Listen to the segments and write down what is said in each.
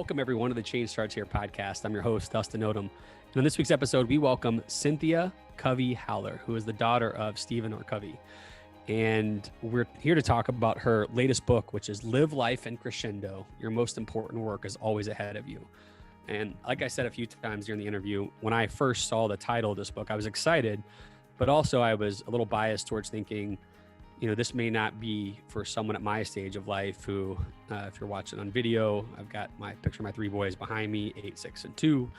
Welcome, everyone, to the Change Starts Here podcast. I'm your host, Dustin Odham. And in this week's episode, we welcome Cynthia Covey Haller, who is the daughter of Stephen Covey. And we're here to talk about her latest book, which is Live Life in Crescendo. Your most important work is always ahead of you. And like I said a few times during the interview, when I first saw the title of this book, I was excited, but also I was a little biased towards thinking, this may not be for someone at my stage of life who, if you're watching on video, I've got my picture of my three boys behind me, 8, 6, and 2.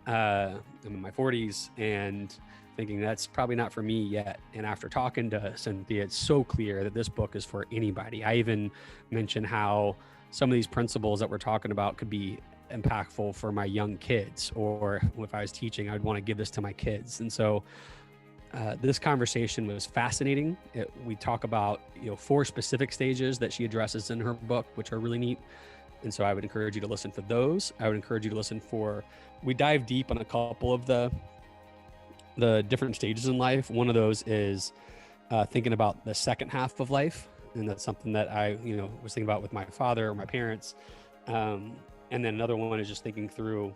I'm in my 40s and thinking that's probably not for me yet. And after talking to Cynthia, it's so clear that this book is for anybody. I even mentioned how some of these principles that we're talking about could be impactful for my young kids, or if I was teaching, I would want to give this to my kids. And so this conversation was fascinating. We talk about 4 specific stages that she addresses in her book, which are really neat. And so I would encourage you to listen for those. I would encourage you to listen for, we dive deep on a couple of the different stages in life. One of those is thinking about the second half of life. And that's something that I was thinking about with my father or my parents. And then another one is just thinking through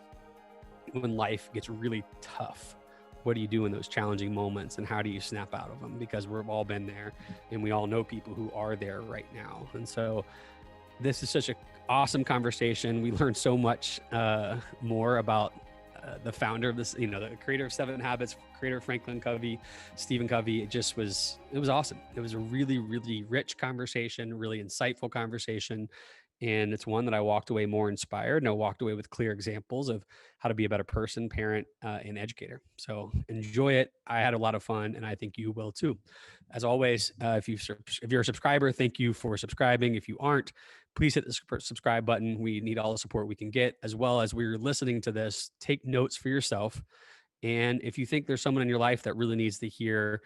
when life gets really tough. What do you do in those challenging moments, and how do you snap out of them? Because we've all been there and we all know people who are there right now. And so this is such an awesome conversation. We learned so much more about the founder of this, the creator of 7 Habits, creator of Franklin Covey, Stephen Covey. It was awesome. It was a really, really rich conversation, really insightful conversation. And it's one that I walked away more inspired, and I walked away with clear examples of how to be a better person, parent, and educator. So enjoy it. I had a lot of fun, and I think you will too. As always, if you're a subscriber, thank you for subscribing. If you aren't, please hit the subscribe button. We need all the support we can get, as well as we're listening to this. Take notes for yourself. And if you think there's someone in your life that really needs to hear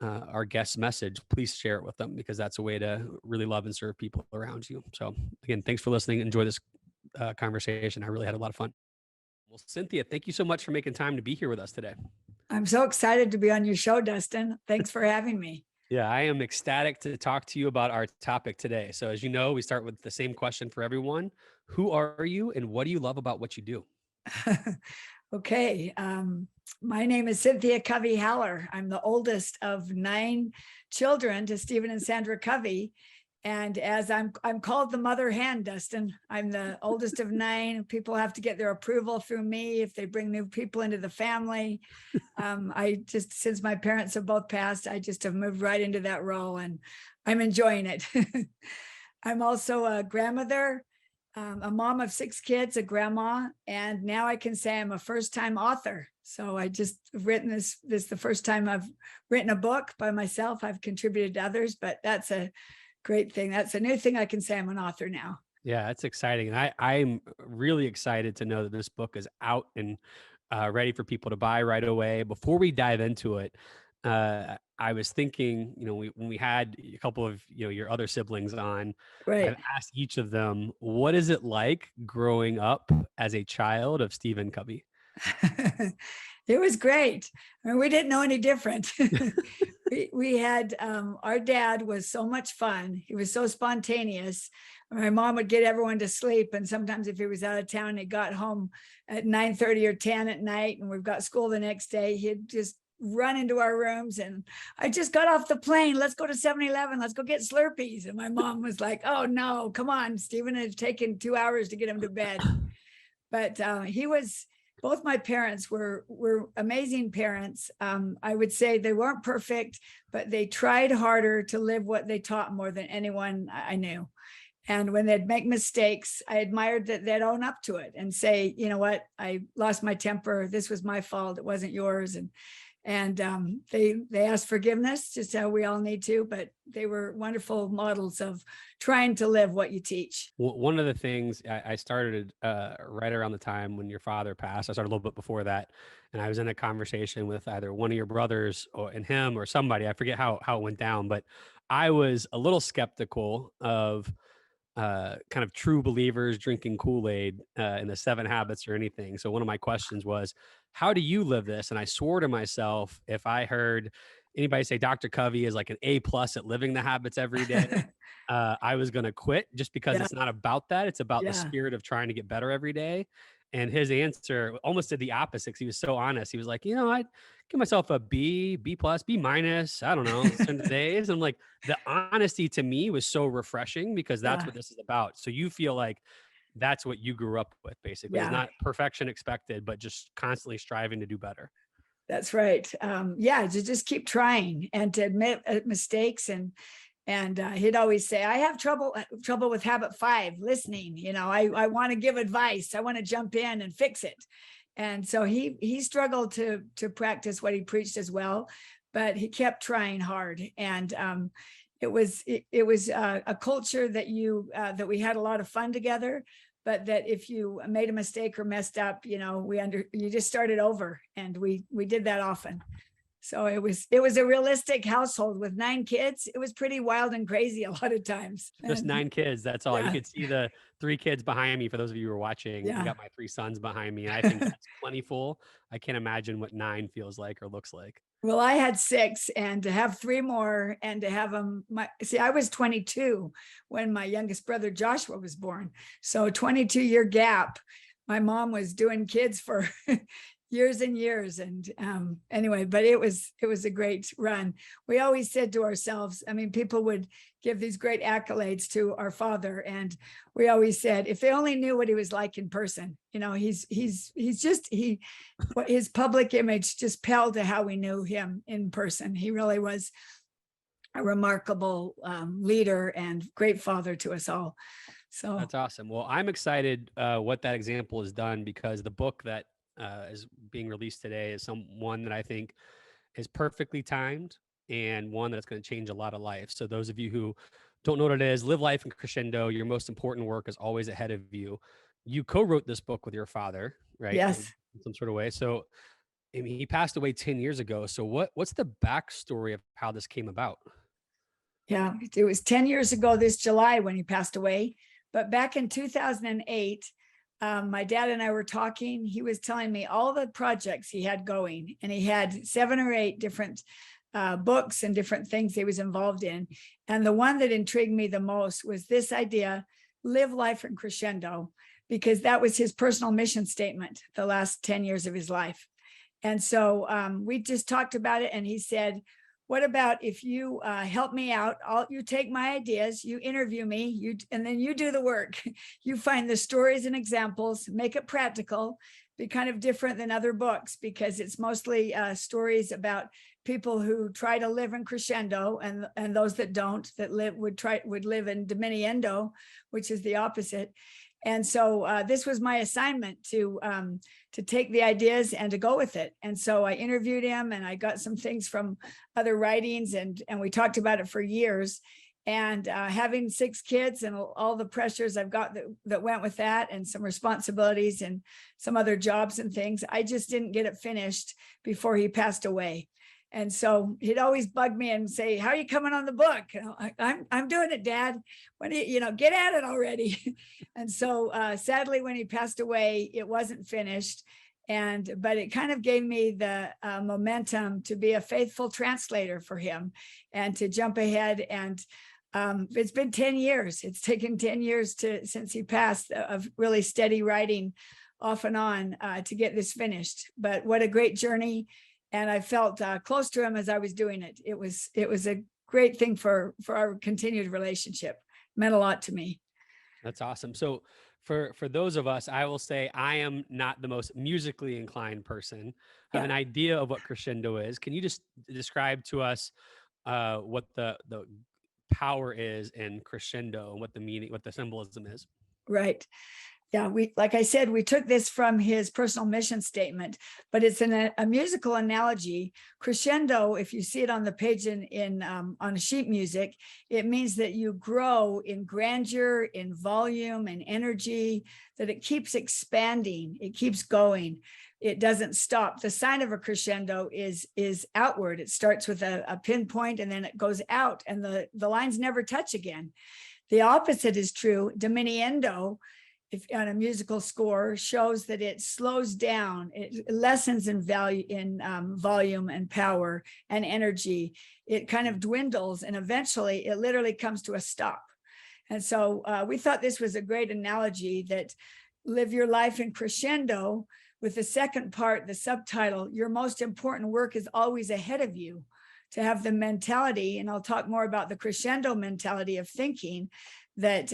our guest message, please share it with them, because that's a way to really love and serve people around you. So again, thanks for listening. Enjoy this conversation. I really had a lot of fun. Well, Cynthia, thank you so much for making time to be here with us today. I'm so excited to be on your show, Dustin. Thanks for having me. Yeah, I am ecstatic to talk to you about our topic today. So as you know, we start with the same question for everyone. Who are you, and what do you love about what you do? Okay. My name is Cynthia Covey Haller. I'm the oldest of 9 children to Stephen and Sandra Covey. And as I'm called the mother hen, Dustin. I'm the oldest of 9. People have to get their approval through me if they bring new people into the family. Since my parents have both passed, I just have moved right into that role, and I'm enjoying it. I'm also a grandmother, a mom of 6 kids, a grandma, and now I can say I'm a first-time author. So I just written this the first time I've written a book by myself. I've contributed to others, but that's a great thing. That's a new thing I can say. I'm an author now. Yeah, that's exciting. And I'm really excited to know that this book is out and ready for people to buy right away. Before we dive into it, I was thinking, when we had a couple of, your other siblings on, Right. I've asked each of them, what is it like growing up as a child of Stephen Covey? It was great. I mean, we didn't know any different. we had, our dad was so much fun. He was so spontaneous. My mom would get everyone to sleep. And sometimes if he was out of town, he got home at 9:30 or 10 at night, and we've got school the next day, he'd just run into our rooms and, I just got off the plane. Let's go to 7-Eleven. Let's go get Slurpees. And my mom was like, oh no, come on, Stephen. It's taken 2 hours to get him to bed. But both my parents were amazing parents. I would say they weren't perfect, but they tried harder to live what they taught more than anyone I knew. And when they'd make mistakes, I admired that they'd own up to it and say, you know what, I lost my temper. This was my fault. It wasn't yours. And they asked forgiveness, just how we all need to, but they were wonderful models of trying to live what you teach. One of the things I started right around the time when your father passed, I started a little bit before that, and I was in a conversation with either one of your brothers and him or somebody. I forget how it went down, but I was a little skeptical of kind of true believers drinking Kool-Aid in the 7 Habits or anything. So one of my questions was, how do you live this? And I swore to myself, if I heard anybody say Dr. Covey is like an A+ at living the habits every day, I was going to quit, just because Yeah, it's not about that. It's about the yeah, spirit of trying to get better every day. And his answer almost did the opposite, 'cause he was so honest. He was like, I'd give myself a B+, B-. I don't know, some days. I'm like, the honesty to me was so refreshing, because that's yeah, what this is about. So you feel like that's what you grew up with, basically, is yeah. not perfection expected, but just constantly striving to do better. That's right. Yeah, to just keep trying and to admit mistakes. And he'd always say, "I have trouble with habit 5, listening. I want to give advice. I want to jump in and fix it." And so he struggled to practice what he preached as well, but he kept trying hard. And it was a culture that we had a lot of fun together, but that if you made a mistake or messed up, you just started over, and we did that often. So it was a realistic household with 9 kids. It was pretty wild and crazy a lot of times. Just And 9 kids, that's all. You yeah, could see the 3 kids behind me, for those of you who are watching. I yeah. got my 3 sons behind me, and I think that's plenty full. I can't imagine what 9 feels like or looks like. Well, I had 6, and to have 3 more, and to have them, I was 22 when my youngest brother Joshua was born. So 22-year gap. My mom was doing kids for years and years. And anyway, but it was a great run. We always said to ourselves, I mean, people would give these great accolades to our father, and we always said, if they only knew what he was like in person. His public image just paled to how we knew him in person. He really was a remarkable leader and great father to us all. So That's awesome. Well, I'm excited what that example has done, because the book that is being released today is one that I think is perfectly timed, and one that's going to change a lot of lives. So those of you who don't know what it is, Live Life in Crescendo, your most important work is always ahead of you. You co-wrote this book with your father, right? yes, In some sort of way. So I mean, he passed away 10 years ago. So what's the backstory of how this came about? yeah, it was 10 years ago this July when he passed away. But back in 2008, my dad and I were talking. He was telling me all the projects he had going, and he had 7 or 8 different books and different things he was involved in. And the one that intrigued me the most was this idea: live life in crescendo, because that was his personal mission statement the last 10 years of his life. And so we just talked about it, and he said, what about if you help me out? You take my ideas, you interview me, and then you do the work. You find the stories and examples, make it practical, be kind of different than other books, because it's mostly stories about people who try to live in crescendo, and those that don't, that would live in diminuendo, which is the opposite. And so this was my assignment to take the ideas and to go with it. And so I interviewed him, and I got some things from other writings, and we talked about it for years. And having 6 kids and all the pressures I've got that went with that, and some responsibilities and some other jobs and things, I just didn't get it finished before he passed away. And so he'd always bug me and say, "How are you coming on the book?" I'm doing it, Dad. When get at it already. And so sadly, when he passed away, it wasn't finished. But it kind of gave me the momentum to be a faithful translator for him, and to jump ahead. And it's been 10 years. It's taken 10 years since he passed, of really steady writing off and on to get this finished. But what a great journey. And I felt close to him as I was doing it. It was a great thing for our continued relationship. It meant a lot to me. That's awesome. So for those of us, I will say I am not the most musically inclined person. I have Yeah. an idea of what crescendo is. Can you just describe to us what the power is in crescendo, and what the meaning, what the symbolism is? Right. Yeah, like I said, we took this from his personal mission statement, but it's a musical analogy. Crescendo, if you see it on the page on sheet music, it means that you grow in grandeur, in volume, and energy, that it keeps expanding, it keeps going, it doesn't stop. The sign of a crescendo is outward. It starts with a pinpoint, and then it goes out, and the lines never touch again. The opposite is true, diminuendo. if on a musical score, shows that it slows down, it lessens in value, in volume and power and energy. It kind of dwindles, and eventually it literally comes to a stop. And so we thought this was a great analogy, that live your life in crescendo, with the second part, the subtitle, your most important work is always ahead of you. To have the mentality, and I'll talk more about the crescendo mentality of thinking, that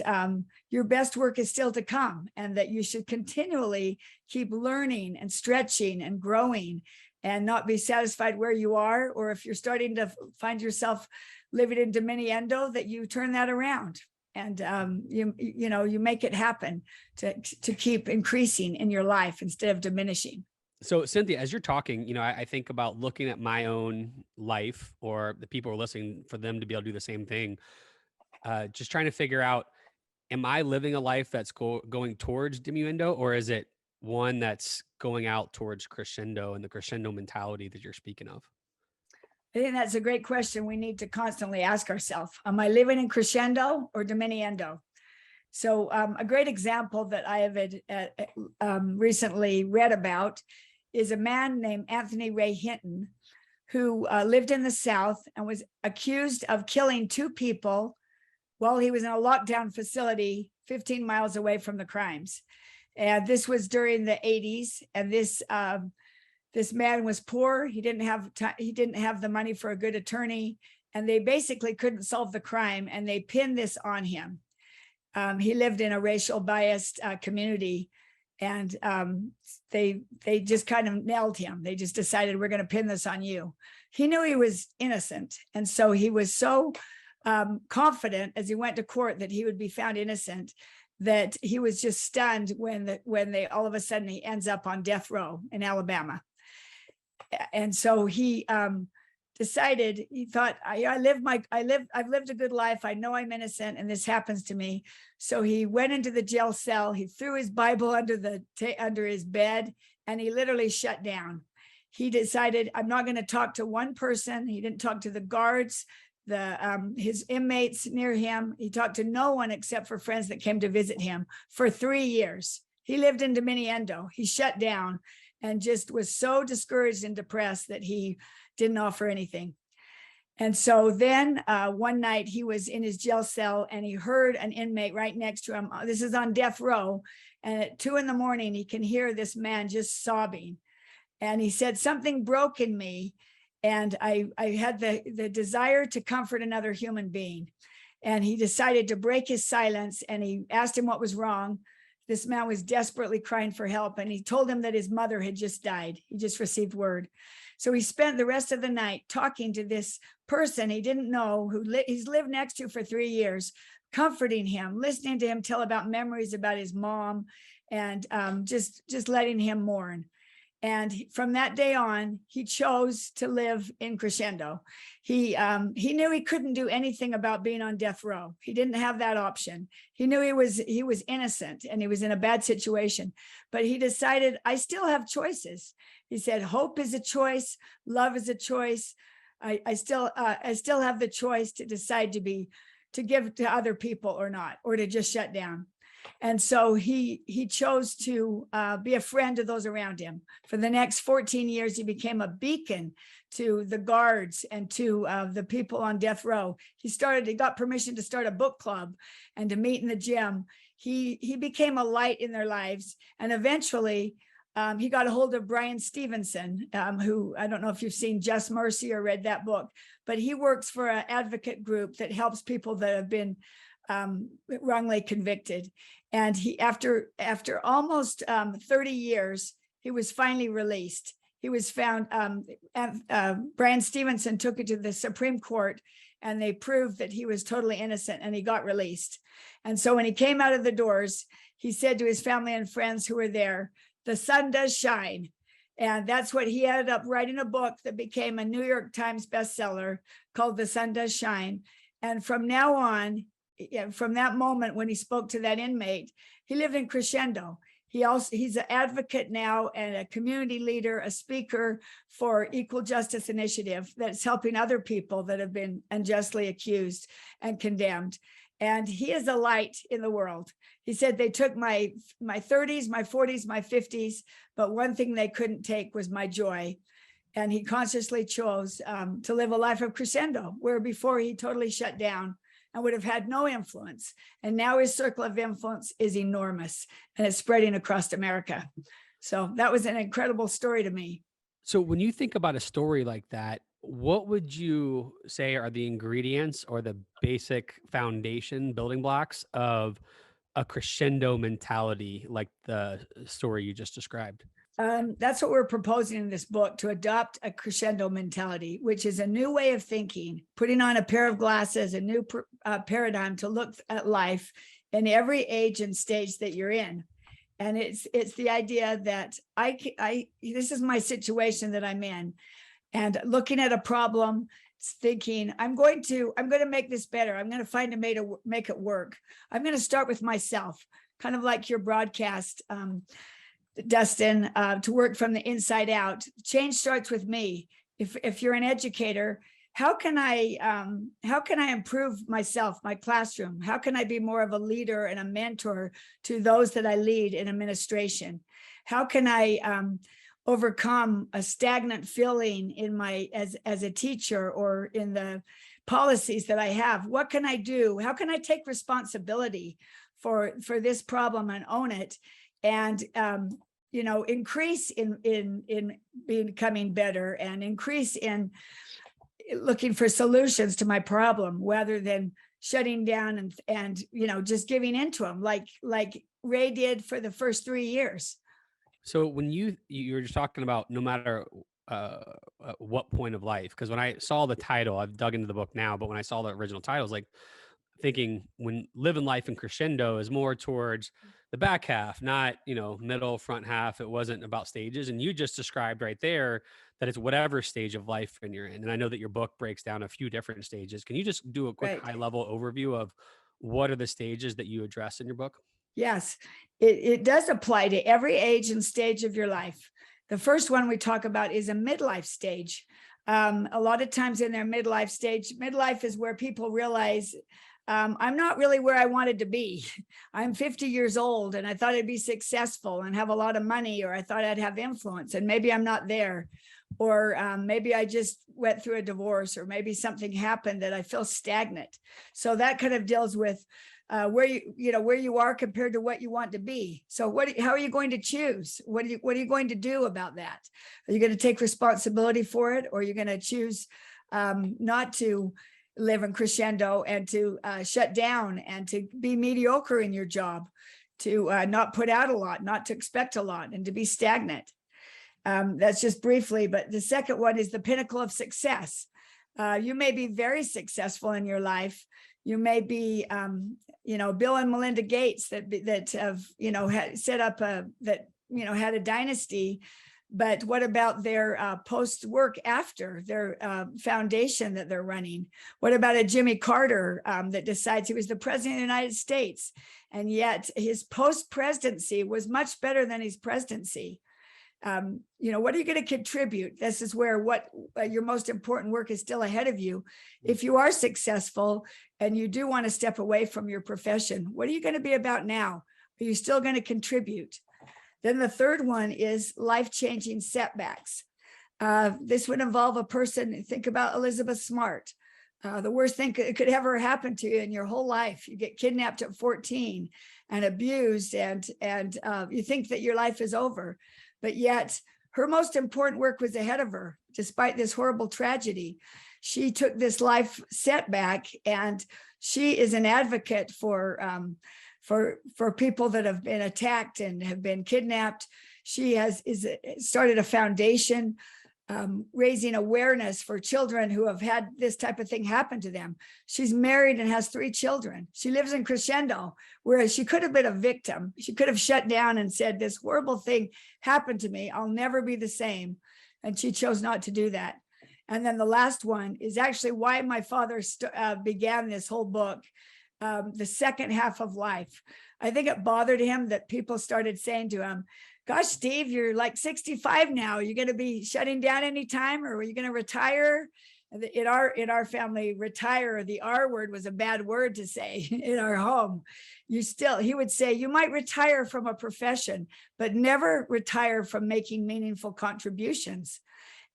your best work is still to come, and that you should continually keep learning and stretching and growing, and not be satisfied where you are. Or if you're starting to find yourself living in diminuendo, that you turn that around, and you make it happen to keep increasing in your life instead of diminishing. So Cynthia, as you're talking, I think about looking at my own life, or the people who are listening, for them to be able to do the same thing. Just trying to figure out, am I living a life that's going towards diminuendo, or is it one that's going out towards crescendo, and the crescendo mentality that you're speaking of? I think that's a great question we need to constantly ask ourselves. Am I living in crescendo or diminuendo? So a great example that I have recently read about is a man named Anthony Ray Hinton, who lived in the South and was accused of killing 2 people while he was in a lockdown facility 15 miles away from the crimes. And this was during the 80s. And this man was poor. He didn't have the money for a good attorney, and they basically couldn't solve the crime, and they pinned this on him. He lived in a racial biased community, and they just kind of nailed him. They just decided, we're going to pin this on you. He knew he was innocent, and so he was so confident as he went to court that he would be found innocent, that he was just stunned when they all of a sudden he ends up on death row in Alabama. And so he decided, he thought, I've lived a good life. I know I'm innocent, and this happens to me. So he went into the jail cell. He threw his Bible under his bed, and he literally shut down. He decided, I'm not going to talk to one person. He didn't talk to the guards, his inmates near him. He talked to no one except for friends that came to visit him for 3 years. He lived in diminuendo. He shut down and just was so discouraged and depressed that he didn't offer anything. And so then one night he was in his jail cell, and he heard an inmate right next to him. This is on death row. And at 2 a.m, he can hear this man just sobbing. And he said, something broke in me. And I had the desire to comfort another human being. And he decided to break his silence, and he asked him what was wrong. This man was desperately crying for help, and he told him that his mother had just died. He just received word. So he spent the rest of the night talking to this person he didn't know, who he's lived next to for 3 years, comforting him, listening to him tell about memories about his mom, and just letting him mourn. And from that day on, he chose to live in crescendo. He knew he couldn't do anything about being on death row. He didn't have that option. He knew he was innocent, and he was in a bad situation. But he decided, I still have choices. He said, hope is a choice. Love is a choice. I still have the choice to decide to give to other people or not, or to just shut down. And so he chose to be a friend to those around him. For the next 14 years, he became a beacon to the guards and to the people on death row. He got permission to start a book club and to meet in the gym. He became a light in their lives. And eventually he got a hold of Brian Stevenson, who, I don't know if you've seen Just Mercy or read that book, but he works for an advocate group that helps people that have been wrongly convicted. And after almost 30 years, he was finally released. He was found, Brian Stevenson took it to the Supreme Court, and they proved that he was totally innocent, and he got released. And so when he came out of the doors, he said to his family and friends who were there, the sun does shine. And that's what he ended up writing, a book that became a New York Times bestseller called The Sun Does Shine. And from now on, from that moment when he spoke to that inmate, he lived in crescendo. He's an advocate now and a community leader, a speaker for Equal Justice Initiative that's helping other people that have been unjustly accused and condemned. And he is a light in the world. He said they took my 30s, my 40s, my 50s, but one thing they couldn't take was my joy. And he consciously chose to live a life of crescendo, where before he totally shut down and would have had no influence. And now his circle of influence is enormous, and it's spreading across America. So that was an incredible story to me. So when you think about a story like that, what would you say are the ingredients or the basic foundation building blocks of a crescendo mentality like the story you just described? That's what we're proposing in this book, to adopt a crescendo mentality, which is a new way of thinking, putting on a pair of glasses, a new paradigm to look at life in every age and stage that you're in. And it's the idea that this is my situation that I'm in, and looking at a problem, thinking I'm going to make this better. I'm going to find a way to make it work. I'm going to start with myself, kind of like your broadcast, Dustin, to work from the inside out. Change starts with me. If you're an educator, how can I improve myself, my classroom? How can I be more of a leader and a mentor to those that I lead in administration? How can I overcome a stagnant feeling in my as a teacher or in the policies that I have? What can I do? How can I take responsibility for this problem and own it? And increase in becoming better, and increase in looking for solutions to my problem, rather than shutting down and just giving into them like Ray did for the first 3 years. So when you were just talking about no matter what point of life, because when I saw the title, I've dug into the book now, but when I saw the original title, I was like thinking when living life in crescendo is more towards the back half, not middle, front half. It wasn't about stages, and you just described right there that it's whatever stage of life you're in. And I know that your book breaks down a few different stages. Can you just do a quick Right. high level overview of what are the stages that you address in your book? Yes, it does apply to every age and stage of your life. The first one we talk about is a midlife stage. A lot of times in their midlife stage, midlife is where people realize, I'm not really where I wanted to be. I'm 50 years old and I thought I'd be successful and have a lot of money, or I thought I'd have influence, and maybe I'm not there. Or maybe I just went through a divorce, or maybe something happened that I feel stagnant. So that kind of deals with where you are compared to what you want to be. So how are you going to choose? What are you going to do about that? Are you going to take responsibility for it, or are you going to choose not to live in crescendo and to shut down and to be mediocre in your job, to not put out a lot, not to expect a lot, and to be stagnant? That's just briefly, but the second one is the pinnacle of success. You may be very successful in your life. You may be, Bill and Melinda Gates that have, had set up had a dynasty. But what about their post-work after their foundation that they're running? What about a Jimmy Carter that decides he was the president of the United States, and yet his post-presidency was much better than his presidency? What are you going to contribute? This is where your most important work is still ahead of you. If you are successful and you do want to step away from your profession, what are you going to be about now? Are you still going to contribute? Then the third one is life-changing setbacks. This would involve a person. Think about Elizabeth Smart. The worst thing that could ever happen to you in your whole life. You get kidnapped at 14 and abused, and you think that your life is over. But yet her most important work was ahead of her, despite this horrible tragedy. She took this life setback, and she is an advocate for people that have been attacked and have been kidnapped. She started a foundation raising awareness for children who have had this type of thing happen to them. She's married and has 3 children. She lives in Crescendo, whereas she could have been a victim. She could have shut down and said, this horrible thing happened to me. I'll never be the same. And she chose not to do that. And then the last one is actually why my father began this whole book, the second half of life. I think it bothered him that people started saying to him, gosh, Steve, you're like 65 now. Are you going to be shutting down anytime, or are you going to retire? In our family, retire, the R word was a bad word to say in our home. He would say, you might retire from a profession, but never retire from making meaningful contributions.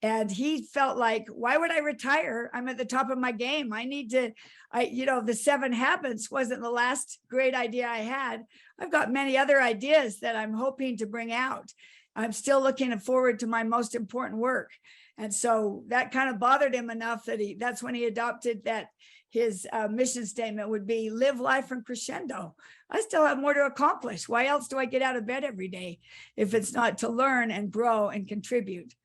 And he felt like, why would I retire? I'm at the top of my game. I need to, the 7 habits wasn't the last great idea I had. I've got many other ideas that I'm hoping to bring out. I'm still looking forward to my most important work. And so that kind of bothered him enough that that's when he adopted that his mission statement would be live life from Crescendo. I still have more to accomplish. Why else do I get out of bed every day if it's not to learn and grow and contribute?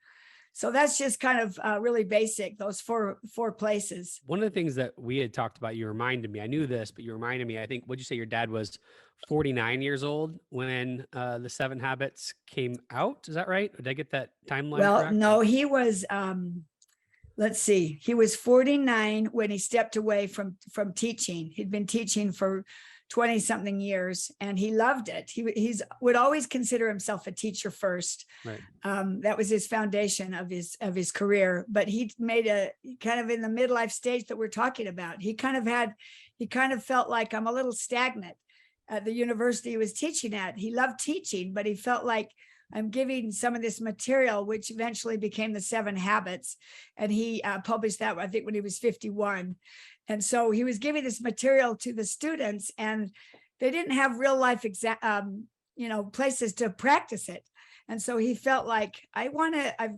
So that's just kind of really basic, those four places. One of the things that we had talked about, you reminded me, I knew this, but you reminded me, I think, what'd you say your dad was 49 years old when the 7 Habits came out? Is that right? Did I get that timeline Well, correct? no, he was, let's see, he was 49 when he stepped away from teaching. He'd been teaching for 20 something years and he loved it. He would always consider himself a teacher first. Right. That was his foundation of his career, but he made a kind of in the midlife stage that we're talking about. He kind of felt like I'm a little stagnant at the university he was teaching at. He loved teaching, but he felt like I'm giving some of this material, which eventually became the 7 Habits. And he published that, I think, when he was 51. And so he was giving this material to the students and they didn't have real life places to practice it. And so he felt like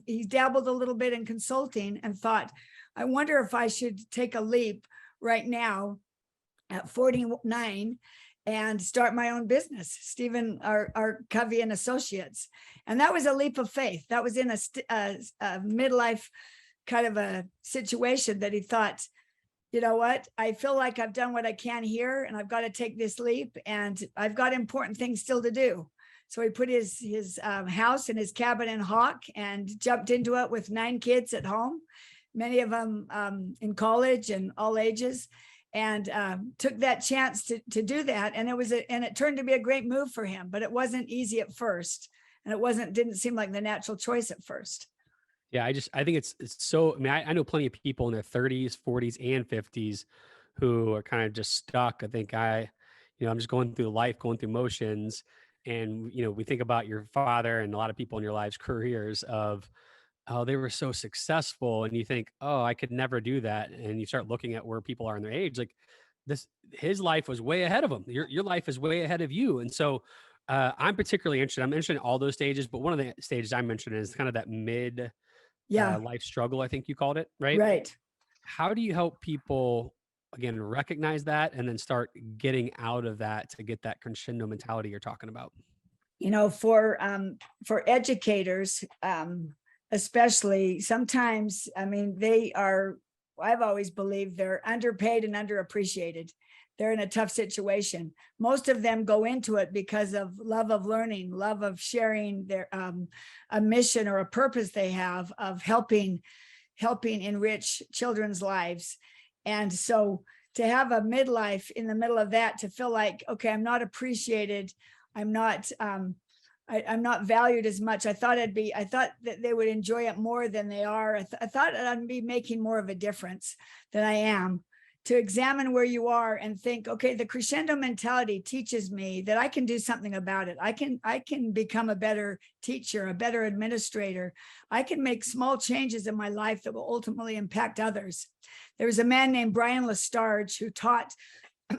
he dabbled a little bit in consulting and thought, I wonder if I should take a leap right now at 49 and start my own business, Stephen our Covey and Associates. And that was a leap of faith. That was in a midlife kind of a situation that he thought, you know what, I feel like I've done what I can here and I've got to take this leap and I've got important things still to do. So he put his house and his cabin in Hawk and jumped into it with 9 kids at home, many of them in college and all ages, and took that chance to do that. And it turned to be a great move for him, but it wasn't easy at first. And it didn't seem like the natural choice at first. Yeah, I think it's so, I mean, I know plenty of people in their 30s, 40s, and 50s who are kind of just stuck. I think I'm just going through life, going through motions. And, we think about your father and a lot of people in your lives' careers of, oh, they were so successful. And you think, oh, I could never do that. And you start looking at where people are in their age, like his life was way ahead of him. Your life is way ahead of you. And so I'm particularly interested. I'm interested in all those stages, but one of the stages I mentioned is kind of that mid life struggle, I think you called it, right? Right. How do you help people, again, recognize that and then start getting out of that to get that crescendo mentality you're talking about? For educators, especially, sometimes, I mean, I've always believed they're underpaid and underappreciated. They're in a tough situation. Most of them go into it because of love of learning, love of sharing their a mission or a purpose they have of helping enrich children's lives. And so to have a midlife in the middle of that, to feel like, okay, I'm not appreciated, I'm not valued as much. I thought that they would enjoy it more than they are. I thought I'd be making more of a difference than I am. To examine where you are and think, okay, the crescendo mentality teaches me that I can do something about it. I can become a better teacher, a better administrator. I can make small changes in my life that will ultimately impact others. There was a man named Brian Lestarge who taught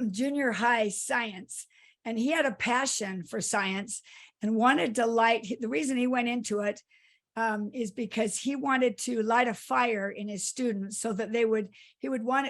junior high science, and he had a passion for science and wanted to the reason he went into it is because he wanted to light a fire in his students so that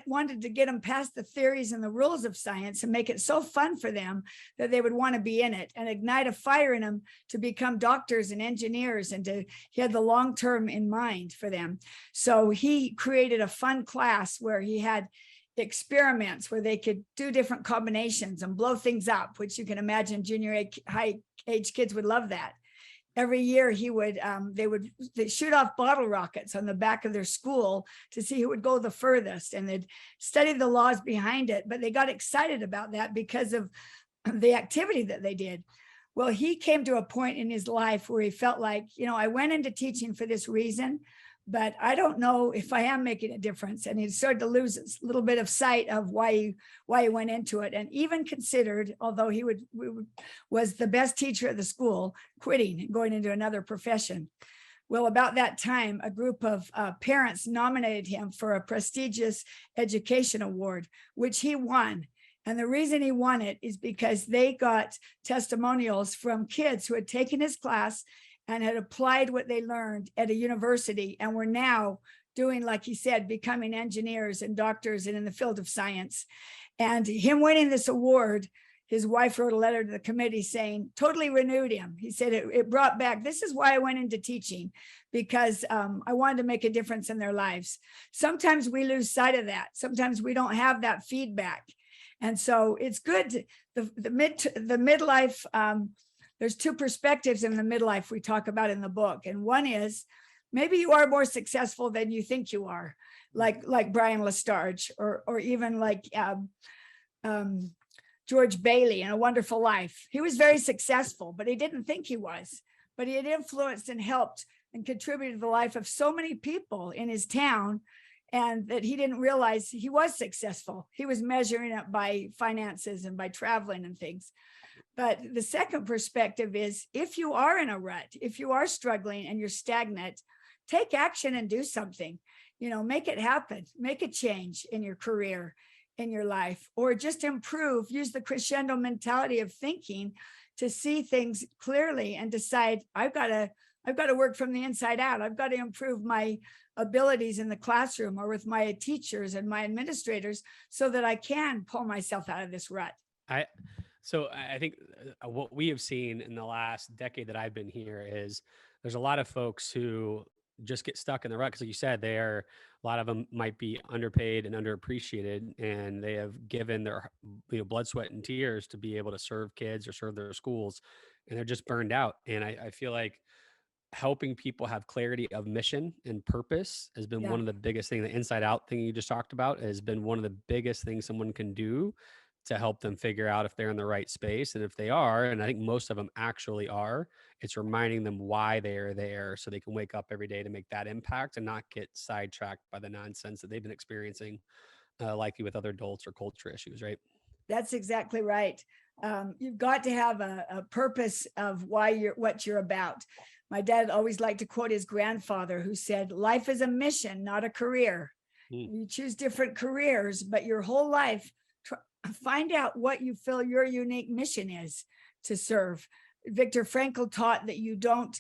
wanted to get them past the theories and the rules of science and make it so fun for them that they would want to be in it and ignite a fire in them to become doctors and engineers, and he had the long term in mind for them. So he created a fun class where he had experiments where they could do different combinations and blow things up, which you can imagine junior high age kids would love that. Every year they'd shoot off bottle rockets on the back of their school to see who would go the furthest, and they'd study the laws behind it, but they got excited about that because of the activity that they did. Well, he came to a point in his life where he felt like, I went into teaching for this reason, but I don't know if I am making a difference. And he started to lose a little bit of sight of why he went into it, and even considered, although was the best teacher at the school, quitting and going into another profession. Well, about that time, a group of parents nominated him for a prestigious education award, which he won. And the reason he won it is because they got testimonials from kids who had taken his class and had applied what they learned at a university and were now doing, like he said, becoming engineers and doctors and in the field of science. And him winning this award, his wife wrote a letter to the committee saying, totally renewed him. He said it brought back, this is why I went into teaching, because I wanted to make a difference in their lives. Sometimes we lose sight of that. Sometimes we don't have that feedback. And so it's good. The midlife, there's two perspectives in the midlife we talk about in the book. And one is, maybe you are more successful than you think you are, like Brian Lestarge, or even like George Bailey in A Wonderful Life. He was very successful, but he didn't think he was. But he had influenced and helped and contributed to the life of so many people in his town, and that he didn't realize he was successful. He was measuring it by finances and by traveling and things. But the second perspective is, if you are in a rut, if you are struggling and you're stagnant, take action and do something. Make it happen, make a change in your career, in your life, or just improve. Use the crescendo mentality of thinking to see things clearly and decide, I've got to work from the inside out. I've got to improve my abilities in the classroom or with my teachers and my administrators so that I can pull myself out of this rut. So I think what we have seen in the last decade that I've been here is there's a lot of folks who just get stuck in the rut. Because like you said, a lot of them might be underpaid and underappreciated, and they have given their blood, sweat, and tears to be able to serve kids or serve their schools, and they're just burned out. And I feel like helping people have clarity of mission and purpose has been one of the biggest things. The inside out thing you just talked about has been one of the biggest things someone can do to help them figure out if they're in the right space. And if they are, and I think most of them actually are, it's reminding them why they are there so they can wake up every day to make that impact and not get sidetracked by the nonsense that they've been experiencing, likely with other adults or culture issues, right? That's exactly right. You've got to have a purpose of what you're about. My dad always liked to quote his grandfather, who said, life is a mission, not a career. You choose different careers, but your whole life, find out what you feel your unique mission is to serve. Viktor Frankl taught that you don't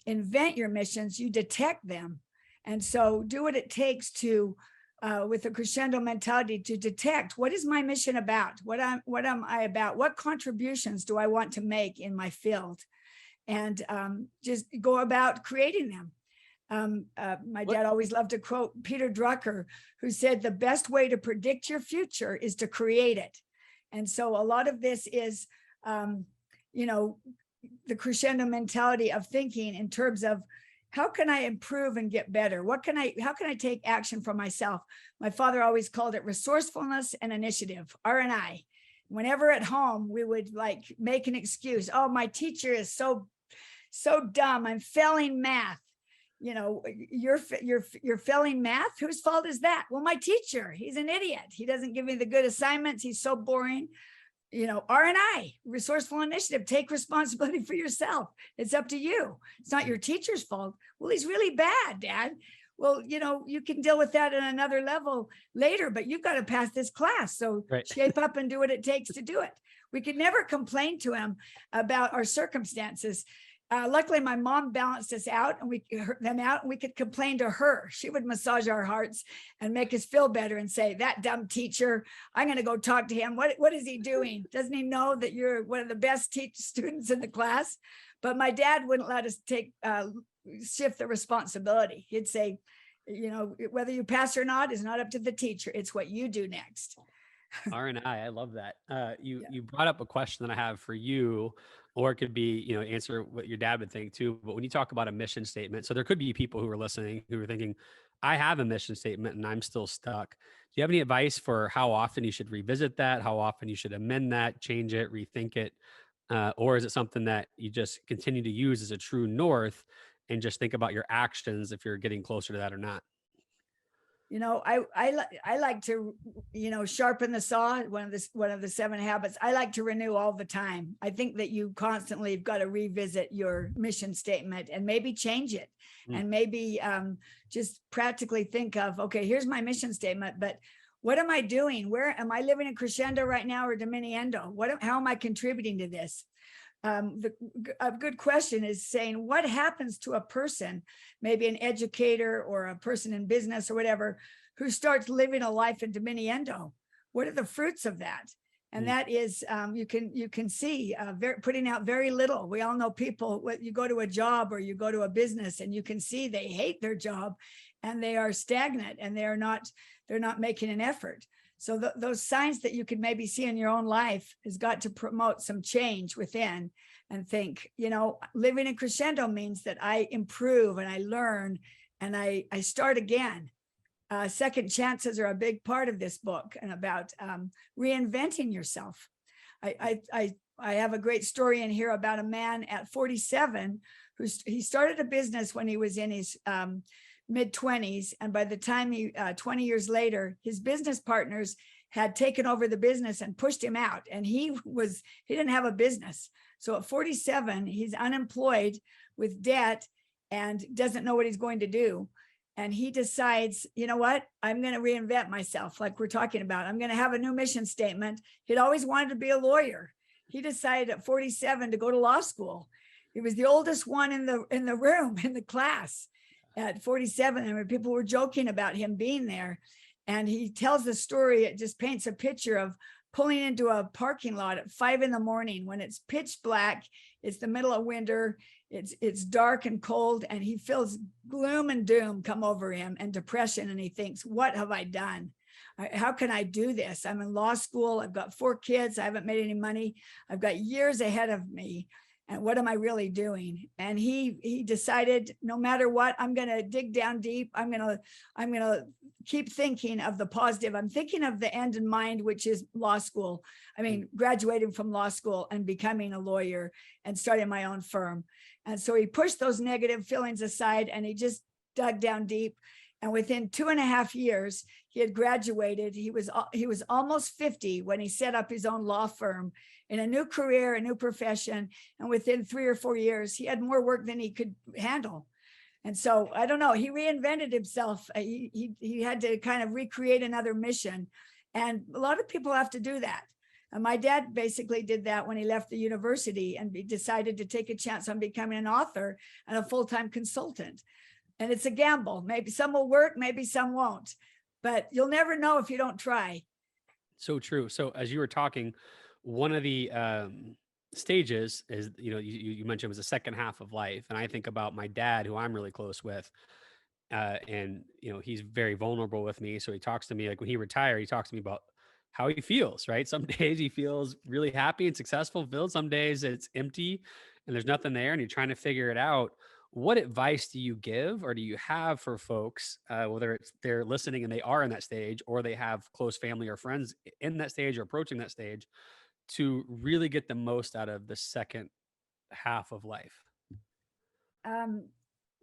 invent your missions, you detect them. And so do what it takes to, with a crescendo mentality, to detect, what is my mission about? What am I about? What contributions do I want to make in my field? And just go about creating them. My dad always loved to quote Peter Drucker, who said, the best way to predict your future is to create it. And so a lot of this is, the crescendo mentality of thinking in terms of, how can I improve and get better? How can I take action for myself? My father always called it resourcefulness and initiative, R&I. Whenever at home, we would make an excuse. Oh, my teacher is so dumb. I'm failing math. You're failing math. Whose fault is that? Well, my teacher, he's an idiot. He doesn't give me the good assignments. He's so boring. R&I, resourceful initiative, take responsibility for yourself. It's up to you. It's not your teacher's fault. Well, he's really bad, Dad. Well, you can deal with that at another level later, but you've got to pass this class. So shape up and do what it takes to do it. We could never complain to him about our circumstances. Luckily, my mom balanced us out, and we could complain to her. She would massage our hearts and make us feel better and say, that dumb teacher, I'm going to go talk to him. What is he doing? Doesn't he know that you're one of the best students in the class? But my dad wouldn't let us shift the responsibility. He'd say, whether you pass or not is not up to the teacher. It's what you do next. I love that. You brought up a question that I have for you, or it could be, answer what your dad would think too. But when you talk about a mission statement, so there could be people who are listening who are thinking, I have a mission statement and I'm still stuck. Do you have any advice for how often you should revisit that? How often you should amend that, change it, rethink it? Or is it something that you just continue to use as a true north and just think about your actions if you're getting closer to that or not. I like to, sharpen the saw. One of the 7 habits. I like to renew all the time. I think that you constantly have got to revisit your mission statement and maybe change it, and maybe just practically think of, okay, here's my mission statement, but what am I doing? Where am I living in Crescendo right now, or Diminuendo? How am I contributing to this? A good question is saying, what happens to a person, maybe an educator or a person in business or whatever, who starts living a life in diminuendo? What are the fruits of that? And that is, you can see putting out very little. We all know people, you go to a job or you go to a business and you can see they hate their job and they are stagnant and they're not making an effort. So those signs that you could maybe see in your own life has got to promote some change within, and think, living in Crescendo means that I improve and I learn and I start again. Second chances are a big part of this book, and about reinventing yourself. I have a great story in here about a man at 47 he started a business when he was in his mid-20s, and by the time 20 years later, his business partners had taken over the business and pushed him out, and he didn't have a business. So at 47, he's unemployed with debt and doesn't know what he's going to do. And he decides, you know what, I'm going to reinvent myself, like we're talking about. I'm going to have a new mission statement. He'd always wanted to be a lawyer. He decided at 47 to go to law school. He was the oldest one in the room, in the class. At 47, and people were joking about him being there. And he tells the story, it just paints a picture of pulling into a parking lot at 5 a.m. when it's pitch black, it's the middle of winter, it's dark and cold, and he feels gloom and doom come over him and depression. And he thinks, what have I done? How can I do this? I'm in law school. I've got 4 kids. I haven't made any money. I've got years ahead of me. And what am I really doing? And he decided, no matter what, I'm going to dig down deep. I'm going to keep thinking of the positive. I'm thinking of the end in mind, which is law school. I mean, graduating from law school and becoming a lawyer and starting my own firm. And so he pushed those negative feelings aside and he just dug down deep. And within 2.5 years, he had graduated. He was almost 50 when he set up his own law firm in a new career, a new profession. And within 3 or 4 years, he had more work than he could handle. And so, I don't know, he reinvented himself. He had to kind of recreate another mission. And a lot of people have to do that. And my dad basically did that when he left the university and decided to take a chance on becoming an author and a full-time consultant. And it's a gamble. Maybe some will work, maybe some won't, but you'll never know if you don't try. So true. So as you were talking, one of the stages is, you mentioned was the second half of life. And I think about my dad, who I'm really close with. And, he's very vulnerable with me. So he talks to me, like when he retired, he talks to me about how he feels, right? Some days he feels really happy and successful, filled. Some days it's empty and there's nothing there and you're trying to figure it out. What advice do you give or do you have for folks, whether it's they're listening and they are in that stage, or they have close family or friends in that stage or approaching that stage, to really get the most out of the second half of life?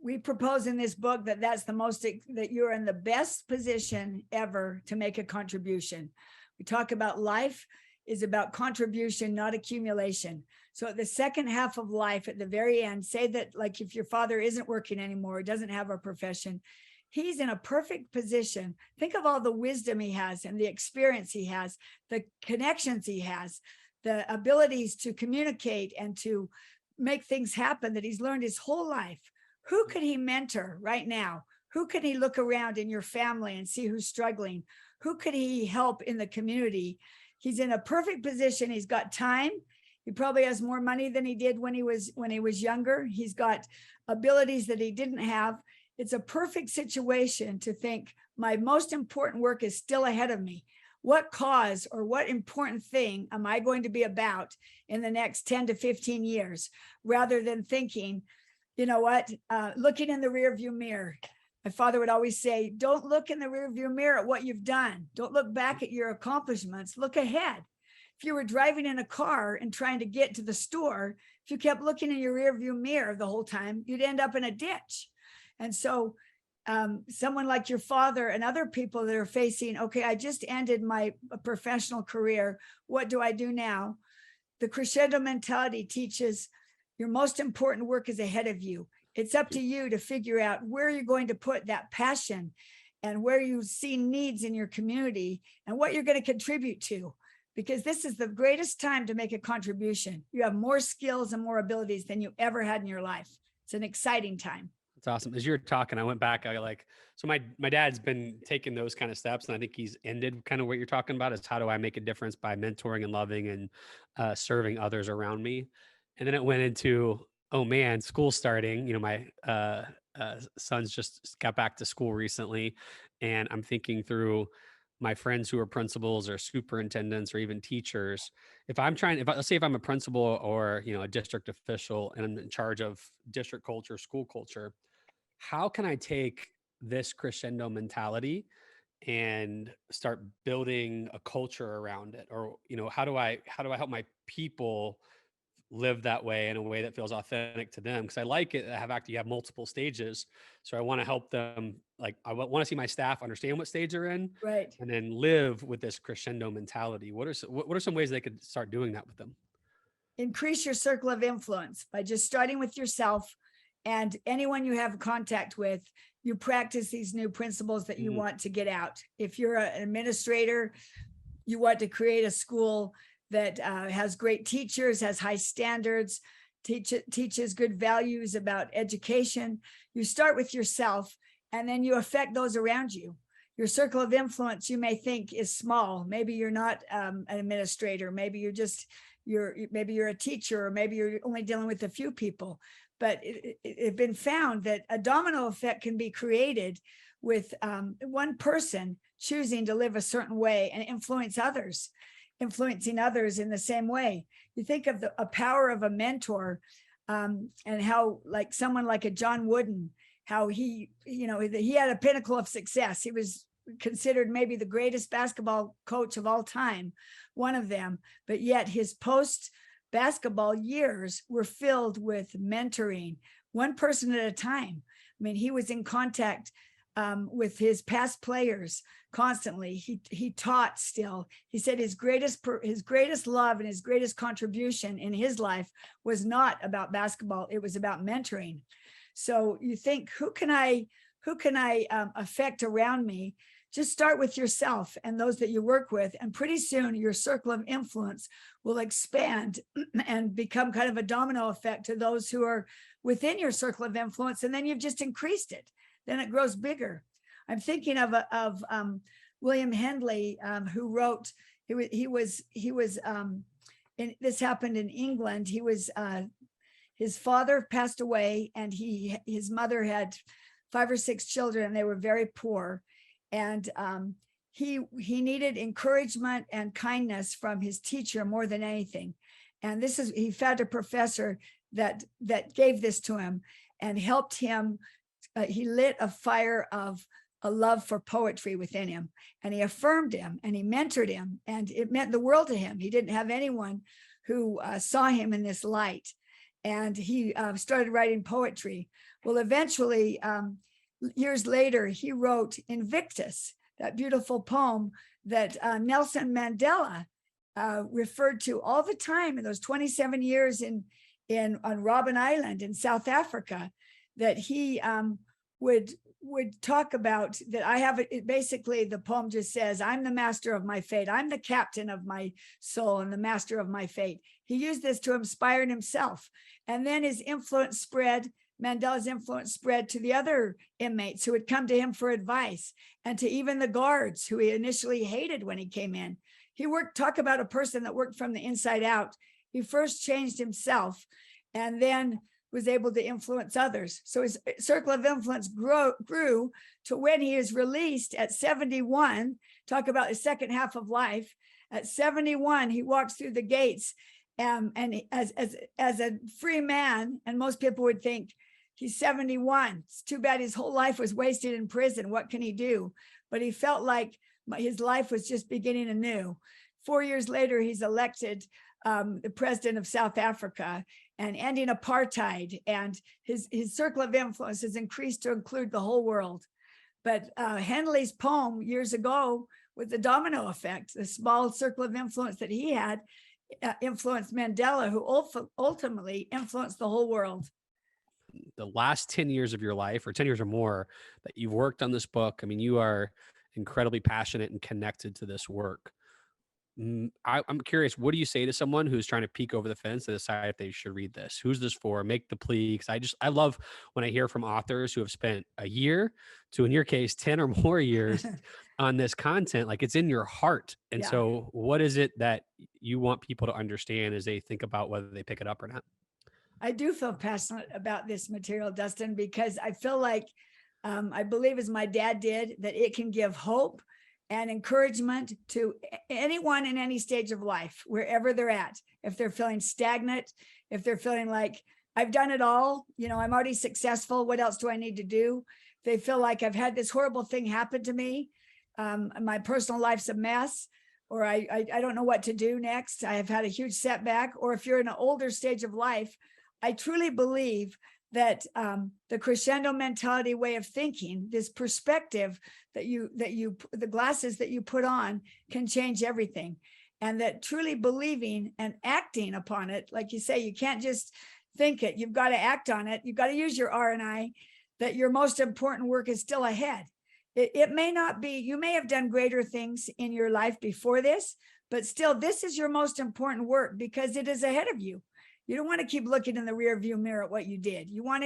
We propose in this book that you're in the best position ever to make a contribution. We talk about life is about contribution, not accumulation. So at the second half of life, at the very end, say that, like, if your father isn't working anymore, doesn't have a profession, he's in a perfect position. Think of all the wisdom he has and the experience he has, the connections he has, the abilities to communicate and to make things happen that he's learned his whole life. Who could he mentor right now? Who could he look around in your family and see who's struggling? Who could he help in the community? He's in a perfect position. He's got time. He probably has more money than he did when he was younger. He's got abilities that he didn't have. It's a perfect situation to think, my most important work is still ahead of me. What cause or what important thing am I going to be about in the next 10 to 15 years? Rather than thinking, looking in the rearview mirror. My father would always say, don't look in the rearview mirror at what you've done. Don't look back at your accomplishments. Look ahead. If you were driving in a car and trying to get to the store, If you kept looking in your rearview mirror the whole time, you'd end up in a ditch. And so someone like your father and other people that are facing, okay, I just ended my professional career. What do I do now? The Crescendo mentality teaches your most important work is ahead of you. It's up to you to figure out where you're going to put that passion and where you see needs in your community and what you're going to contribute to, because this is the greatest time to make a contribution. You have more skills and more abilities than you ever had in your life. It's an exciting time. That's awesome. As you were talking, I went back. So my dad's been taking those kind of steps, and I think he's ended kind of what you're talking about is how do I make a difference by mentoring and loving and serving others around me. And then it went into, oh man, school starting. My sons just got back to school recently, and I'm thinking through my friends who are principals or superintendents or even teachers. Let's say if I'm a principal or a district official and I'm in charge of district culture, school culture, how can I take this crescendo mentality and start building a culture around it? Or, how do I help my people live that way in a way that feels authentic to them? Because I like it. You have multiple stages. So I want to help them. Like I want to see my staff understand what stage they're in, Right. and then live with this crescendo mentality. What are some ways they could start doing that with them? Increase your circle of influence by just starting with yourself and anyone you have contact with. You practice these new principles that you want to get out. If you're an administrator, you want to create a school that has great teachers, has high standards, teaches good values about education. You start with yourself, and then you affect those around you. Your circle of influence, you may think, is small. Maybe you're not an administrator. Maybe you're a teacher, or maybe you're only dealing with a few people. But it's been found that a domino effect can be created with one person choosing to live a certain way and influencing others in the same way. You think of a power of a mentor, and how like someone like a John Wooden, how he had a pinnacle of success. He was considered maybe the greatest basketball coach of all time, one of them, but yet his post basketball years were filled with mentoring, one person at a time. I mean, he was in contact with his past players constantly. He taught still. He said his greatest love and his greatest contribution in his life was not about basketball. It was about mentoring. So you think, who can I affect around me? Just start with yourself and those that you work with, and pretty soon your circle of influence will expand and become kind of a domino effect to those who are within your circle of influence, and then you've just increased it. Then it grows bigger. I'm thinking of William Henley, who wrote. This happened in England. His father passed away, and his mother had 5 or 6 children, and they were very poor. And he needed encouragement and kindness from his teacher more than anything. And he found a professor that gave this to him and helped him. He lit a fire of a love for poetry within him, and he affirmed him and he mentored him, and it meant the world to him. He didn't have anyone who saw him in this light, and he started writing poetry. Well, eventually, years later, he wrote Invictus, that beautiful poem that Nelson Mandela referred to all the time in those 27 years on Robben Island in South Africa, that he would talk about. That I have it. Basically, the poem just says, "I'm the master of my fate. I'm the captain of my soul and the master of my fate." He used this to inspire himself, and then his influence spread. Mandela's influence spread to the other inmates who had come to him for advice, and to even the guards who he initially hated when he came in. Talk about a person that worked from the inside out. He first changed himself and then was able to influence others. So his circle of influence grew to when he is released at 71. Talk about the second half of life. At 71, he walks through the gates and as a free man, and most people would think, he's 71. It's too bad his whole life was wasted in prison. What can he do? But he felt like his life was just beginning anew. 4 years later, he's elected the president of South Africa. and ending apartheid. And his circle of influence has increased to include the whole world. But Henley's poem years ago with the domino effect, the small circle of influence that he had, influenced Mandela, who ultimately influenced the whole world. The last 10 years of your life, or 10 years or more, that you've worked on this book, I mean, you are incredibly passionate and connected to this work. I'm curious, what do you say to someone who's trying to peek over the fence to decide if they should read this? Who's this for? Make the plea. Because I love when I hear from authors who have spent a year to, in your case, 10 or more years on this content. Like, it's in your heart. And Yeah. so what is it that you want people to understand as they think about whether they pick it up or not? I do feel passionate about this material, Dustin, because I feel like I believe, as my dad did, that it can give hope and encouragement to anyone in any stage of life, wherever they're at. If they're feeling stagnant, if they're feeling like I've done it all, I'm already successful, what else do I need to do? If they feel like I've had this horrible thing happen to me, my personal life's a mess, or I don't know what to do next, I have had a huge setback. Or if you're in an older stage of life, I truly believe that the crescendo mentality way of thinking, this perspective the glasses that you put on, can change everything. And that truly believing and acting upon it, like you say, you can't just think it, you've got to act on it. You've got to use your R&I, that your most important work is still ahead. It may not be, you may have done greater things in your life before this, but still, this is your most important work because it is ahead of you. You don't want to keep looking in the rear view mirror at what you did. You want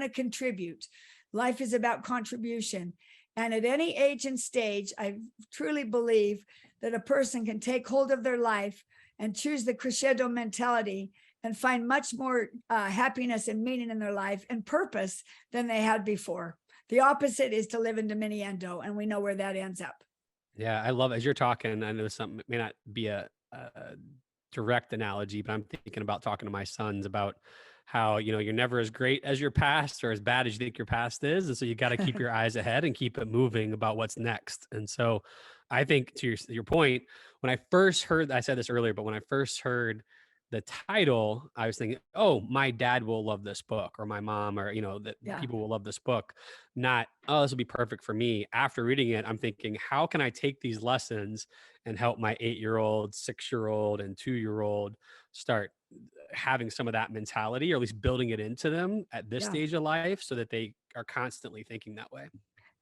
to contribute. Life is about contribution. And at any age and stage, I truly believe that a person can take hold of their life and choose the crescendo mentality and find much more happiness and meaning in their life and purpose than they had before. The opposite is to live in diminuendo, and we know where that ends up. Yeah, I love, as you're talking, I know something may not be a direct analogy, but I'm thinking about talking to my sons about how, you're never as great as your past or as bad as you think your past is. And so you got to keep your eyes ahead and keep it moving about what's next. And so I think, to your point, when I first heard, I said this earlier, but when I first heard the title, I was thinking, oh, my dad will love this book, or my mom, or, that people will love this book. Not, oh, this will be perfect for me. After reading it, I'm thinking, how can I take these lessons and help my 8-year-old, 6-year-old, and 2-year-old start having some of that mentality, or at least building it into them at this stage of life, so that they are constantly thinking that way.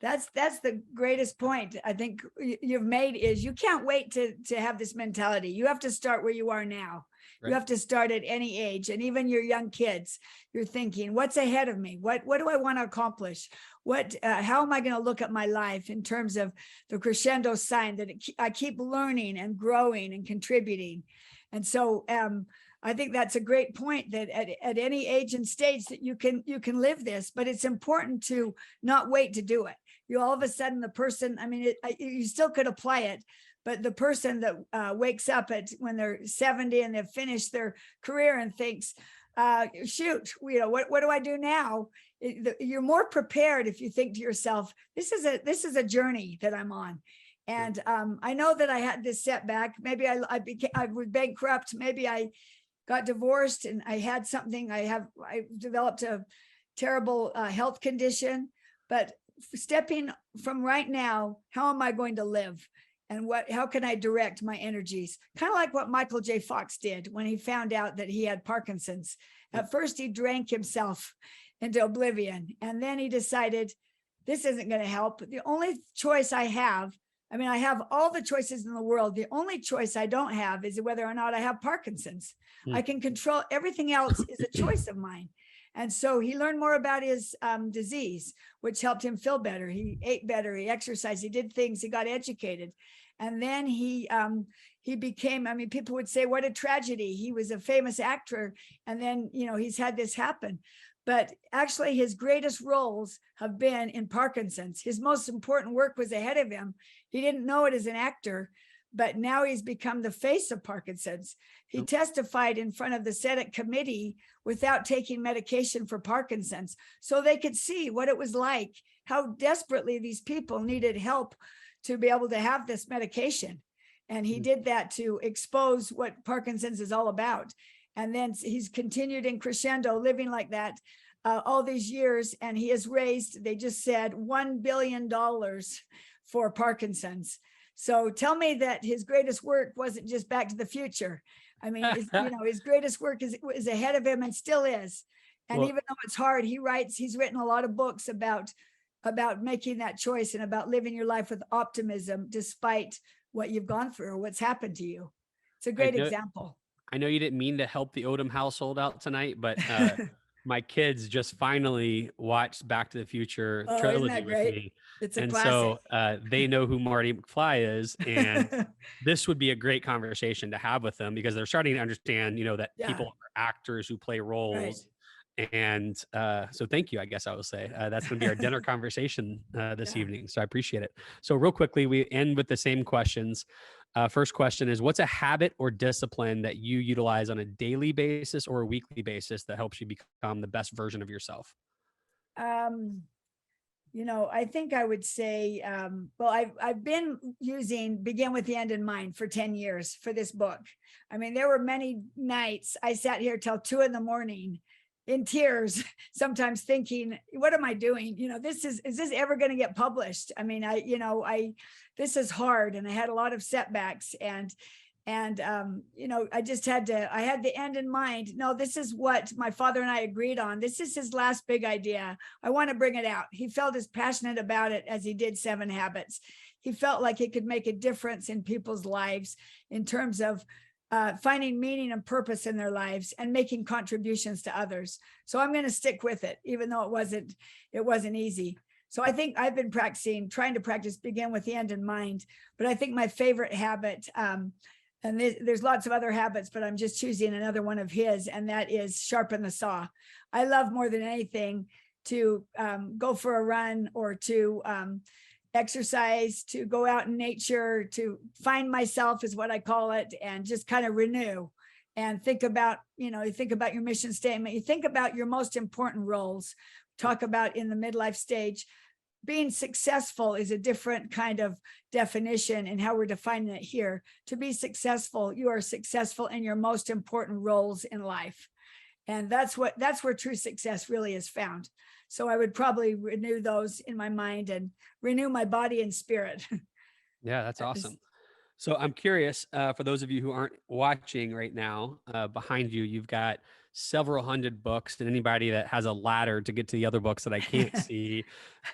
That's the greatest point I think you've made, is you can't wait to have this mentality. You have to start where you are now. Right. You have to start at any age. And even your young kids, you're thinking, what's ahead of me? What do I want to accomplish? How am I going to look at my life in terms of the crescendo sign that I keep learning and growing and contributing? And so I think that's a great point, that at any age and stage that you can live this, but it's important to not wait to do it. You all of a sudden, the person, you still could apply it, but the person that wakes up when they're 70 and they've finished their career and thinks, shoot, what do I do now? You're more prepared if you think to yourself, this is a journey that I'm on. And I know that I had this setback. Maybe I was bankrupt. Maybe I got divorced and I had something. I developed a terrible health condition. But stepping from right now, how am I going to live? And how can I direct my energies? Kind of like what Michael J. Fox did when he found out that he had Parkinson's. At first, he drank himself into oblivion. And then he decided, this isn't going to help. The only choice I have, I have all the choices in the world. The only choice I don't have is whether or not I have Parkinson's. I can control everything else is a choice of mine. And so he learned more about his disease, which helped him feel better. He ate better, he exercised, he did things, he got educated. And then he became, people would say, what a tragedy. He was a famous actor. And then, he's had this happen. But actually, his greatest roles have been in Parkinson's. His most important work was ahead of him. He didn't know it as an actor, but now he's become the face of Parkinson's. He testified in front of the Senate committee without taking medication for Parkinson's, so they could see what it was like, how desperately these people needed help to be able to have this medication. And he did that to expose what Parkinson's is all about. And then he's continued in Crescendo, living like that all these years. And he has raised, they just said, $1 billion for Parkinson's. So tell me that his greatest work wasn't just Back to the Future. I mean, his greatest work is ahead of him and still is. And Well, even though it's hard, he's written a lot of books about making that choice and about living your life with optimism, despite what you've gone through or what's happened to you. It's a great example. I know you didn't mean to help the Odham household out tonight, but my kids just finally watched Back to the Future Oh, isn't trilogy that with great? me. It's a And classic. so they know who Marty McFly is. And this would be a great conversation to have with them because they're starting to understand, that Yeah, people are actors who play right. roles. And so thank you, I guess I will say. That's going to be our dinner conversation this Yeah. evening. So I appreciate it. So real quickly, we end with the same questions. First question is, what's a habit or discipline that you utilize on a daily basis or a weekly basis that helps you become the best version of yourself? I think I would say, I've been using Begin with the End in Mind for 10 years for this book. I mean, there were many nights I sat here till 2 a.m. in tears, sometimes thinking, what am I doing? Is this ever going to get published? I mean, this is hard. And I had a lot of setbacks and I just I had the end in mind. No, this is what my father and I agreed on. This is his last big idea. I want to bring it out. He felt as passionate about it as he did 7 Habits. He felt like it could make a difference in people's lives in terms of finding meaning and purpose in their lives and making contributions to others. So I'm going to stick with it, even though it wasn't easy. So I think I've been trying to practice Begin with the End in Mind. But I think my favorite habit, and there's lots of other habits, but I'm just choosing another one of his, and that is sharpen the saw. I love more than anything to go for a run or to exercise, to go out in nature, to find myself is what I call it, and just kind of renew and think about, you think about your mission statement, you think about your most important roles, talk about in the midlife stage. Being successful is a different kind of definition and how we're defining it here. To be successful, you are successful in your most important roles in life. And that's where true success really is found. So I would probably renew those in my mind and renew my body and spirit. Yeah, that's awesome. So I'm curious, for those of you who aren't watching right now, behind you, you've got several hundred books, and anybody that has a ladder to get to the other books that I can't see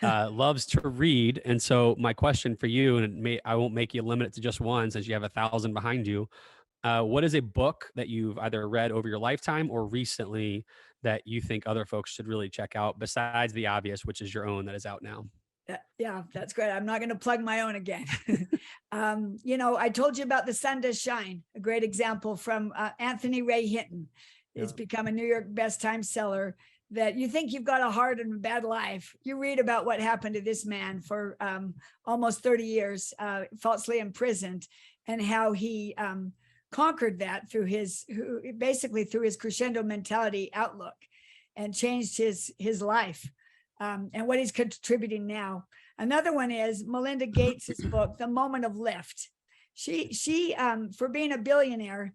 loves to read. And so my question for you, and I won't make you limit it to just one since you have 1,000 behind you. What is a book that you've either read over your lifetime or recently that you think other folks should really check out besides the obvious, which is your own that is out now? Yeah, that's great. I'm not going to plug my own again. I told you about The Sun Does Shine, a great example from Anthony Ray Hinton. It's become a New York best time seller. That you think you've got a hard and bad life. You read about what happened to this man for almost 30 years, falsely imprisoned, and how he conquered that through his Crescendo mentality outlook and changed his life. And what he's contributing now. Another one is Melinda Gates's book, The Moment of Lift. She for being a billionaire,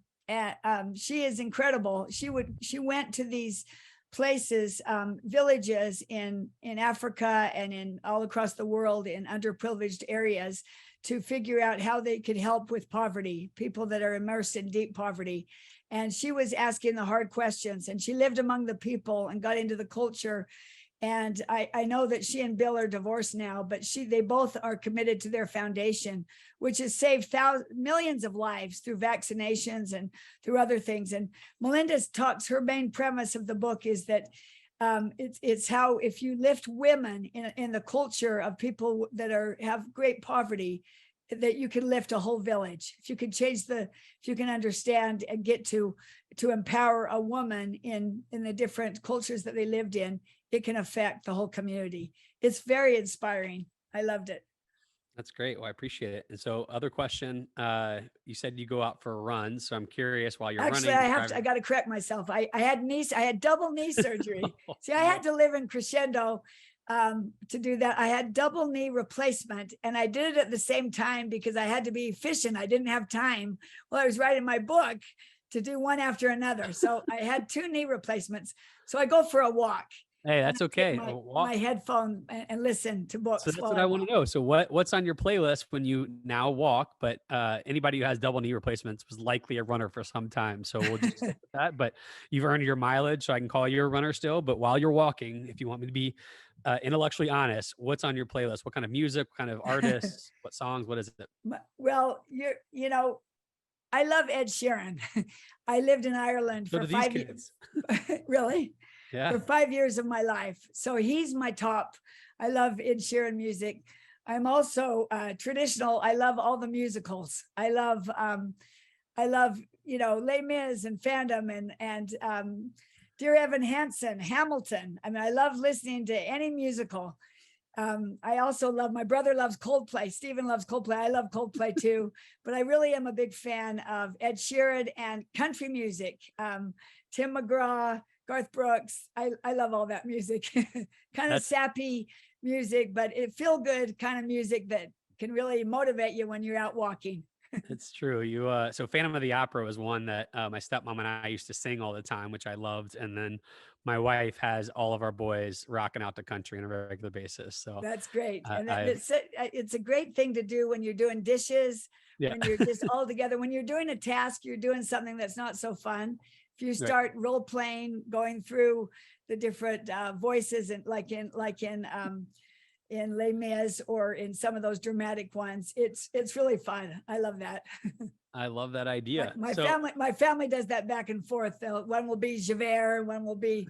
she is incredible. She went to these places, villages in Africa and in all across the world in underprivileged areas to figure out how they could help with poverty, people that are immersed in deep poverty. And she was asking the hard questions, and she lived among the people and got into the culture. And I know that she and Bill are divorced now, but they both are committed to their foundation, which has saved millions of lives through vaccinations and through other things. And Melinda talks, her main premise of the book is that it's how if you lift women in the culture of people that have great poverty, that you can lift a whole village. If you can understand and get to empower a woman in the different cultures that they lived in, it can affect the whole community. It's very inspiring. I loved it. That's great. Well, I appreciate it. And so other question, you said you go out for a run. So I'm curious while you're Actually, running. I got to correct myself. I had double knee surgery. See, I had to live in Crescendo to do that. I had double knee replacement, and I did it at the same time because I had to be efficient. I didn't have time while I was writing my book to do one after another. So I had 2 knee replacements. So I go for a walk. Hey, that's okay. My headphone and listen to books. So that's what I want to know. So what's on your playlist when you now walk? But anybody who has double knee replacements was likely a runner for some time. So we'll just stick with that. But you've earned your mileage, so I can call you a runner still. But while you're walking, if you want me to be intellectually honest, what's on your playlist? What kind of music? What kind of artists? What songs? What is it? Well, I love Ed Sheeran. I lived in Ireland for 5 years. Really? Yeah. For 5 years of my life. So he's my top. I love Ed Sheeran music. I'm also traditional. I love all the musicals. I love Les Mis and Phantom and Dear Evan Hansen, Hamilton. I mean, I love listening to any musical. I also love, my brother loves Coldplay. Stephen loves Coldplay. I love Coldplay too, but I really am a big fan of Ed Sheeran and country music. Tim McGraw, Garth Brooks. I love all that music. Kind of sappy music, but it feel good kind of music that can really motivate you when you're out walking. It's true. So Phantom of the Opera was one that my stepmom and I used to sing all the time, which I loved. And then my wife has all of our boys rocking out the country on a regular basis. So that's great. And it's a great thing to do when you're doing dishes, when you're just all together, when you're doing a task, you're doing something that's not so fun. If you start role playing, going through the different voices, and like in Les Mis or in some of those dramatic ones, it's really fun. I love that. I love that idea. My family does that back and forth. One will be Javert, one will be,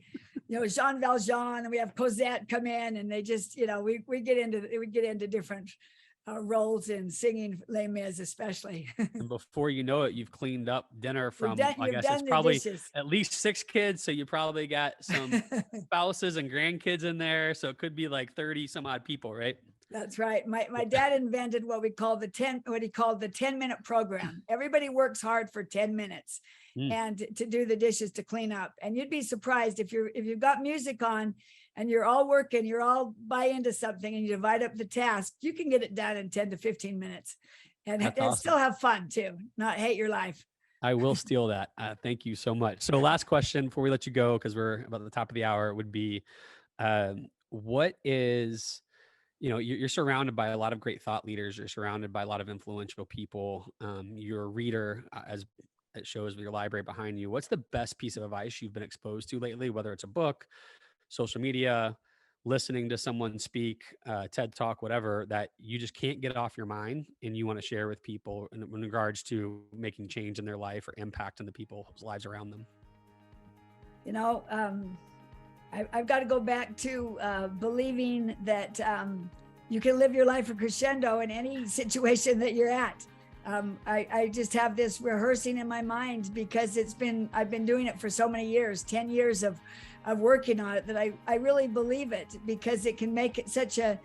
Jean Valjean, and we have Cosette come in, and they just, we get into different roles in singing Les Mis, especially. And before you know it, you've cleaned up dinner from, I guess it's probably at least 6 kids. So you probably got some spouses and grandkids in there. So it could be like 30 some odd people, right? That's right. My dad invented what he called the 10-minute program. Everybody works hard for 10 minutes and to do the dishes, to clean up. And you'd be surprised if you've got music on and you're all working, you're all buy into something, and you divide up the task, you can get it done in 10 to 15 minutes and awesome. Still have fun too, not hate your life. I will steal that. Thank you so much. So last question before we let you go, because we're about at the top of the hour, would be what is, you're surrounded by a lot of great thought leaders. You're surrounded by a lot of influential people. You're a reader, as it shows with your library behind you. What's the best piece of advice you've been exposed to lately, whether it's a book, social media, listening to someone speak, TED Talk, whatever, that you just can't get off your mind and you want to share with people in regards to making change in their life or impact on the people's lives around them? I've got to go back to believing that you can live your life a crescendo in any situation that you're at. I just have this rehearsing in my mind because I've been doing it for so many years, 10 years of working on it, that I really believe it, because it can make it such a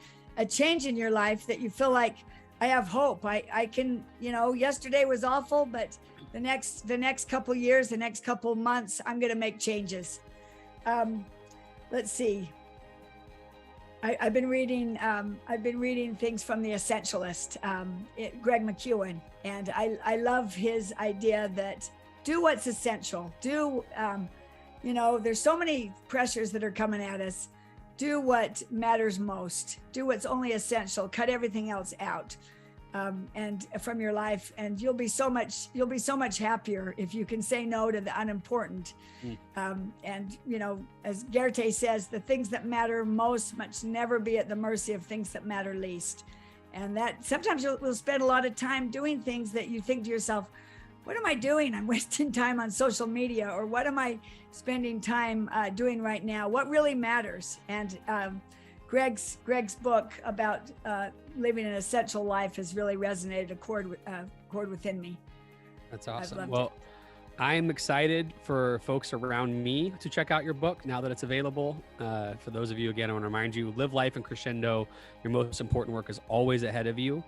change in your life that you feel like I have hope. I can, yesterday was awful, but the next couple of years, the next couple of months, I'm going to make changes. Let's see. I've been reading things from The Essentialist, Greg McKeown, and I love his idea that do what's essential. There's so many pressures that are coming at us. Do what matters most. Do what's only essential. Cut everything else out, and from your life, and you'll be so much happier if you can say no to the unimportant. And as Goethe says, the things that matter most must never be at the mercy of things that matter least. And that sometimes you'll spend a lot of time doing things that you think to yourself, what am I doing? I'm wasting time on social media, or what am I spending time doing right now? What really matters? And Greg's book about living an essential life has really resonated a chord within me. That's awesome. Well, I'm excited for folks around me to check out your book now that it's available. For those of you, again, I want to remind you, live life in crescendo. Your most important work is always ahead of you.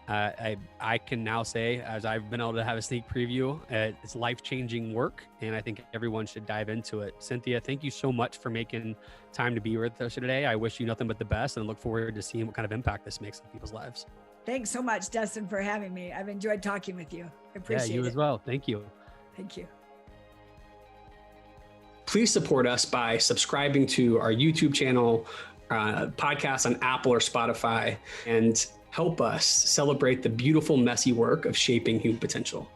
I can now say, as I've been able to have a sneak preview, it's life-changing work, and I think everyone should dive into it. Cynthia, thank you so much for making time to be with us today. I wish you nothing but the best, and look forward to seeing what kind of impact this makes on people's lives. Thanks so much, Dustin, for having me. I've enjoyed talking with you. I appreciate it. Yeah, you as well. Thank you. Thank you. Please support us by subscribing to our YouTube channel, podcast on Apple or Spotify, and help us celebrate the beautiful, messy work of shaping human potential.